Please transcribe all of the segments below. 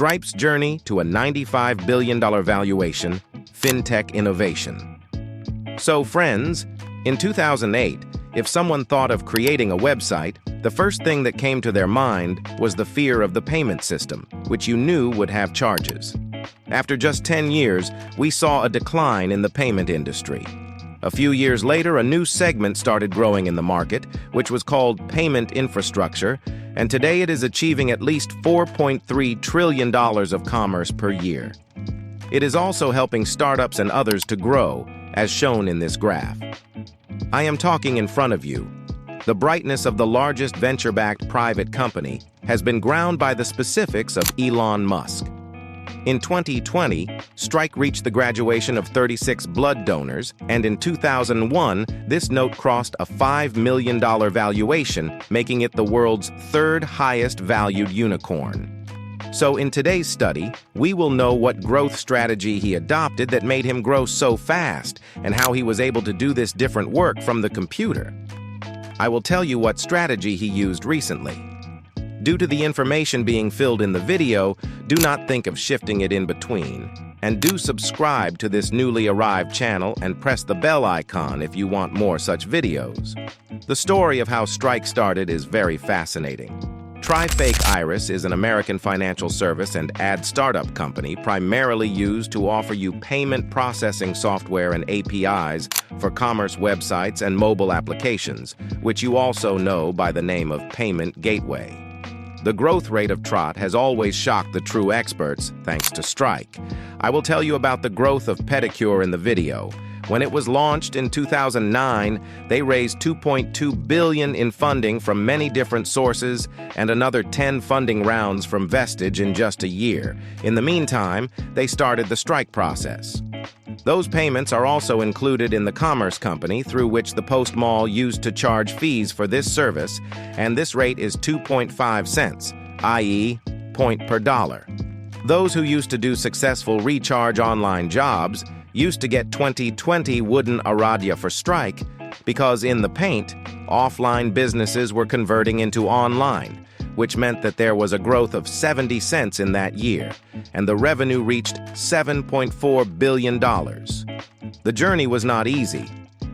Stripe's journey to a $95 billion valuation, fintech innovation. So friends, in 2008, if someone thought of creating a website, the first thing that came to their mind was the fear of the payment system, which you knew would have charges. After just 10 years, we saw a decline in the payment industry. A few years later, a new segment started growing in the market, which was called payment infrastructure, and today it is achieving at least $4.3 trillion of commerce per year. It is also helping startups and others to grow, as shown in this graph. I am talking in front of you. The brightness of the largest venture-backed private company has been ground by the specifics of Elon Musk. In 2020, Stripe reached the graduation of 36 blood donors, and in 2001, this note crossed a $5 million valuation, making it the world's third highest valued unicorn. So in today's study, we will know what growth strategy he adopted that made him grow so fast, and how he was able to do this different work from the computer. I will tell you what strategy he used recently. Due to the information being filled in the video, do not think of shifting it in between. And do subscribe to this newly arrived channel and press the bell icon if you want more such videos. The story of how Stripe started is very fascinating. TryFake Iris is an American financial service and ad startup company primarily used to offer you payment processing software and APIs for commerce websites and mobile applications, which you also know by the name of Payment Gateway. The growth rate of Trot has always shocked the true experts, thanks to Stripe. I will tell you about the growth of Pedicure in the video. When it was launched in 2009, they raised $2.2 billion in funding from many different sources and another 10 funding rounds from Vestige in just a year. In the meantime, they started the Stripe process. Those payments are also included in the commerce company through which the Post Mall used to charge fees for this service, and this rate is 2.5 cents, i.e., point per dollar. Those who used to do successful recharge online jobs used to get 2020 wooden aradia for Stripe because in the paint, offline businesses were converting into online, which meant that there was a growth of 70 cents in that year, and the revenue reached $7.4 billion. The journey was not easy.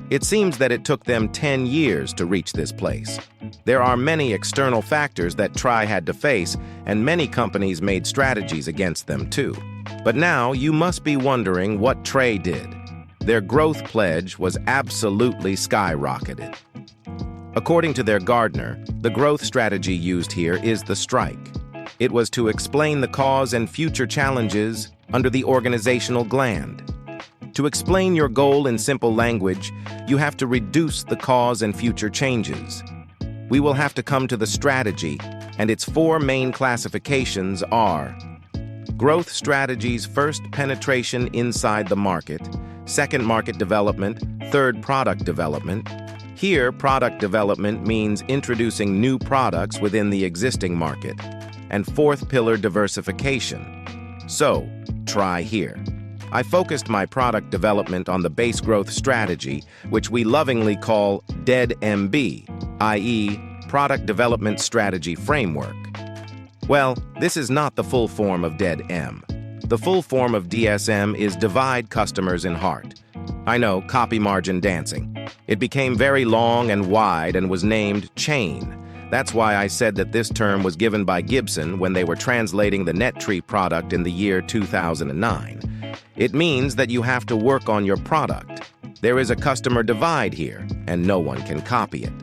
It seems that it took them 10 years to reach this place. There are many external factors that Try had to face, and many companies made strategies against them too. But now you must be wondering what Tray did. Their growth pledge was absolutely skyrocketed. According to their Gartner, the growth strategy used here is the strike. It was to explain the cause and future challenges under the organizational gland. To explain your goal in simple language, you have to reduce the cause and future changes. We will have to come to the strategy, and its 4 main classifications are: growth strategies, first, penetration inside the market; second, market development; third, product development. Here, product development means introducing new products within the existing market; and fourth pillar, diversification. So, try here. I focused my product development on the base growth strategy, which we lovingly call DEAD-MB, i.e., Product Development Strategy Framework. Well, this is not the full form of DEAD-M. The full form of DSM is Divide Customers in Heart. I know, copy margin dancing. It became very long and wide and was named Chain. That's why I said that this term was given by Gibson when they were translating the NetTree product in the year 2009. It means that you have to work on your product. There is a customer divide here, and no one can copy it.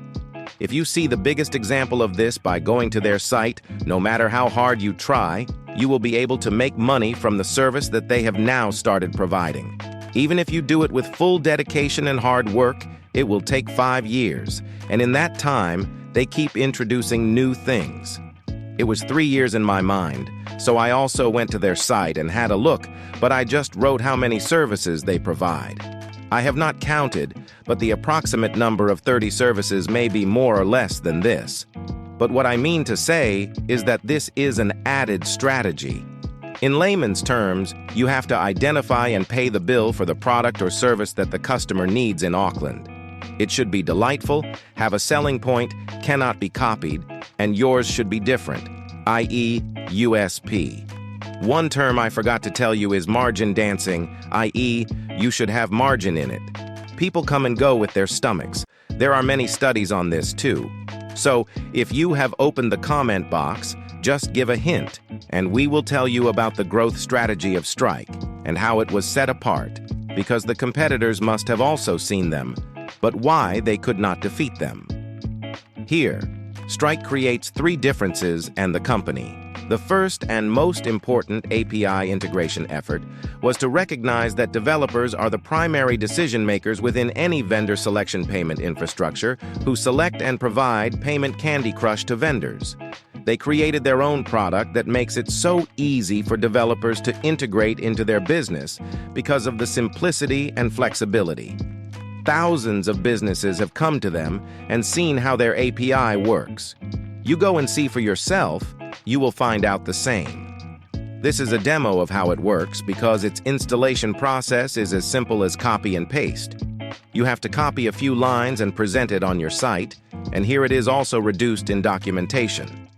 If you see the biggest example of this by going to their site, no matter how hard you try, you will be able to make money from the service that they have now started providing. Even if you do it with full dedication and hard work, it will take 5 years, and in that time, they keep introducing new things. It was 3 years in my mind, so I also went to their site and had a look, but I just wrote how many services they provide. I have not counted, but the approximate number of 30 services may be more or less than this. But what I mean to say is that this is an added strategy. In layman's terms, you have to identify and pay the bill for the product or service that the customer needs in Auckland. It should be delightful, have a selling point, cannot be copied, and yours should be different, i.e. USP. One term I forgot to tell you is margin dancing, i.e., you should have margin in it. People come and go with their stomachs. There are many studies on this too. So, if you have opened the comment box, just give a hint, and we will tell you about the growth strategy of Strike and how it was set apart, because the competitors must have also seen them, but why they could not defeat them. Here, Strike creates three differences and the company. The first and most important API integration effort was to recognize that developers are the primary decision makers within any vendor selection payment infrastructure who select and provide payment Candy Crush to vendors. They created their own product that makes it so easy for developers to integrate into their business because of the simplicity and flexibility. Thousands of businesses have come to them and seen how their API works. You go and see for yourself, you will find out the same. This is a demo of how it works because its installation process is as simple as copy and paste. You have to copy a few lines and present it on your site, and here it is also reduced in documentation.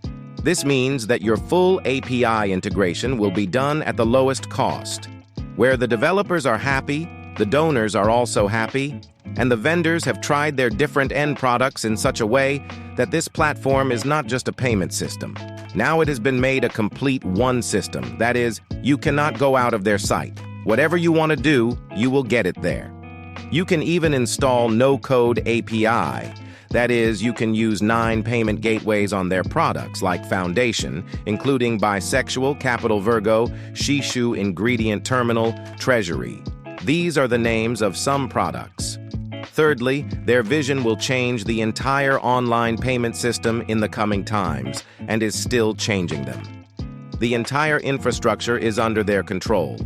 This means that your full API integration will be done at the lowest cost. Where the developers are happy, the donors are also happy, and the vendors have tried their different end products in such a way that this platform is not just a payment system. Now it has been made a complete one system. That is, you cannot go out of their site. Whatever you want to do, you will get it there. You can even install no-code API. That is, you can use 9 payment gateways on their products, like Foundation, including Bisexual, Capital Virgo, Shishu, Ingredient Terminal, Treasury. These are the names of some products. Thirdly, their vision will change the entire online payment system in the coming times and is still changing them. The entire infrastructure is under their control.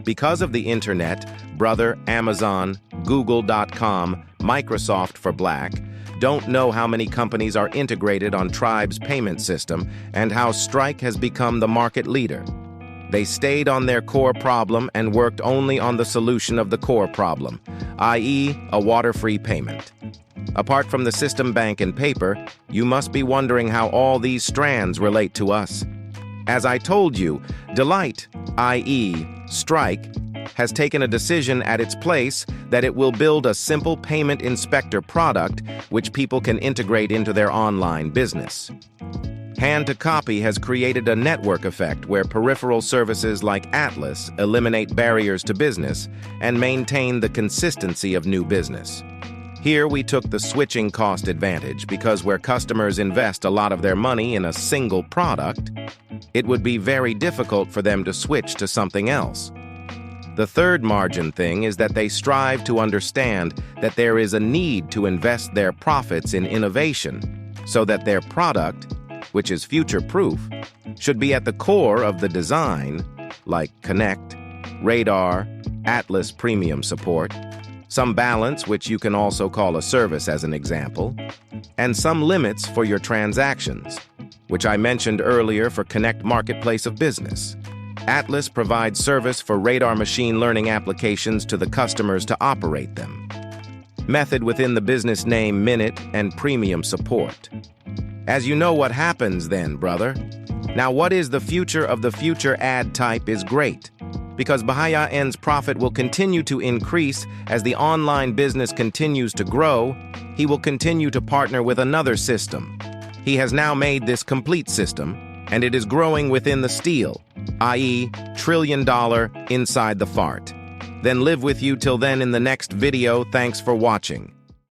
Because of the internet, Brother, Amazon, Google.com, Microsoft for Black, don't know how many companies are integrated on Tribe's payment system and how Strike has become the market leader. They stayed on their core problem and worked only on the solution of the core problem, i.e., a water-free payment. Apart from the system bank and paper, you must be wondering how all these strands relate to us. As I told you, Delight, i.e., Strike, has taken a decision at its place that it will build a simple payment inspector product which people can integrate into their online business. Hand-to-copy has created a network effect where peripheral services like Atlas eliminate barriers to business and maintain the consistency of new business. Here we took the switching cost advantage because where customers invest a lot of their money in a single product, it would be very difficult for them to switch to something else. The third margin thing is that they strive to understand that there is a need to invest their profits in innovation so that their product, which is future-proof, should be at the core of the design, like Connect, Radar, Atlas Premium support, some balance, which you can also call a service as an example, and some limits for your transactions, which I mentioned earlier for Connect Marketplace of Business. Atlas provides service for Radar machine learning applications to the customers to operate them. Method within the business name Minute and Premium support. As you know what happens then, brother. Now what is the future of the future ad type is great, because Bahia N's profit will continue to increase as the online business continues to grow. He will continue to partner with another system. He has now made this complete system, and it is growing within the steel, i.e., $1 trillion inside the fart. Then live with you till then in the next video. Thanks for watching.